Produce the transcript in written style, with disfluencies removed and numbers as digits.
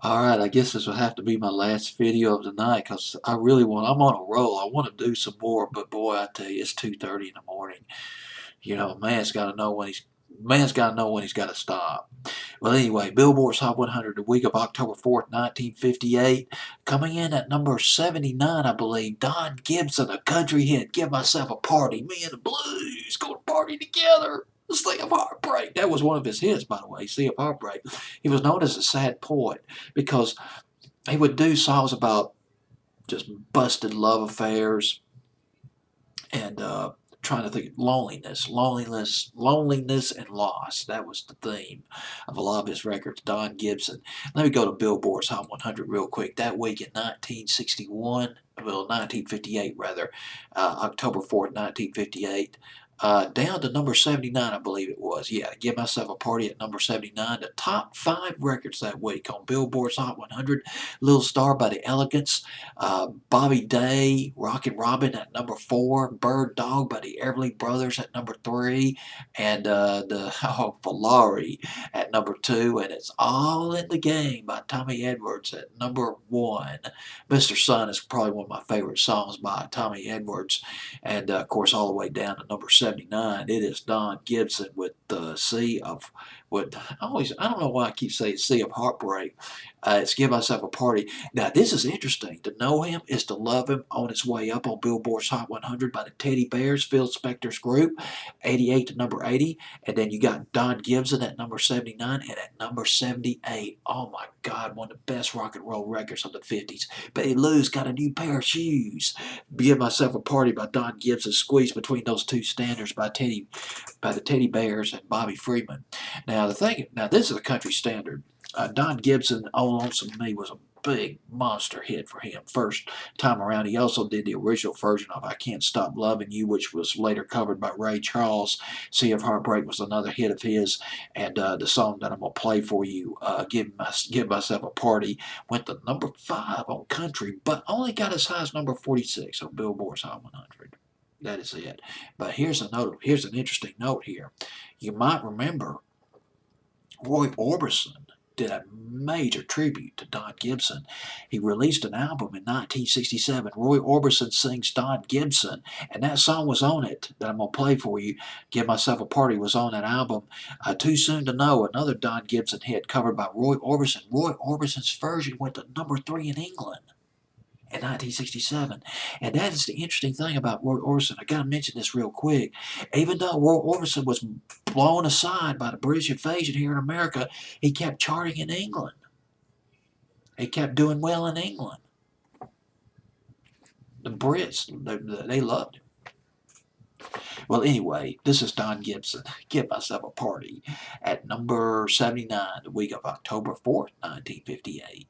All right, I guess this will have to be my last video of the night because I really want. I'm on a roll. I want to do some more, but boy, I tell you, it's 2:30 in the morning. You know, man's got to know when he's got to stop. Well, anyway, Billboard's Hot 100, the week of October 4th, 1958, coming in at number 79, I believe. Don Gibson, a country hit. Give myself a party. Me and the blues go to party together. Sea of Heartbreak. That was one of his hits, by the way. Sea of Heartbreak. He was known as a sad poet because he would do songs about just busted love affairs and trying to think of loneliness, and loss. That was the theme of a lot of his records. Don Gibson. Let me go to Billboard's Hot 100 real quick. That week in 1961, well, 1958 rather, October 4th, 1958. Down to number 79, I believe it was. Yeah, Give Myself a Party at number 79. The top five records that week on Billboard's Hot 100. Little Star by the Elegants. Bobby Day, Rockin' Robin at number 4. Bird Dog by the Everly Brothers at number 3. And Valari at number 2. And It's All in the Game by Tommy Edwards at number 1. Mr. Sun is probably one of my favorite songs by Tommy Edwards. And of course, all the way down to number 79, it is Don Gibson with the Sea of what I don't know why I keep saying Sea of Heartbreak. It's Give Myself a Party. Now, this is interesting. To know him is to love him. On its way up on Billboard's Hot 100 by the Teddy Bears, Phil Spector's group, 88 to number 80. And then you got Don Gibson at number 79 and at number 78. Oh my God, one of the best rock and roll records of the 50s. Betty Lou's Got a New Pair of Shoes. Give Myself a Party by Don Gibson, squeezed between those two standards by the Teddy Bears and Bobby Freeman. Now this is a country standard. Don Gibson, All Lonesome Me was a big monster hit for him first time around. He also did the original version of I Can't Stop Loving You, which was later covered by Ray Charles. Sea of Heartbreak was another hit of his, and the song that I'm going to play for you, Give Myself a Party, went to number 5 on country, but only got as high as number 46 on Billboard's Hot 100. That is it. But here's an interesting note here. You might remember Roy Orbison did a major tribute to Don Gibson. He released an album in 1967. Roy Orbison sings Don Gibson, and that song was on it that I'm going to play for you. Give Myself a Party was on that album. Too Soon to Know, another Don Gibson hit covered by Roy Orbison. Roy Orbison's version went to number 3 in England in 1967. And that is the interesting thing about Roy Orbison. I got to mention this real quick. Even though Roy Orbison was blown aside by the British invasion here in America, he kept charting in England. He kept doing well in England. The Brits, they loved him. Well, anyway, this is Don Gibson. Give Myself a Party at number 79, the week of October 4th, 1958.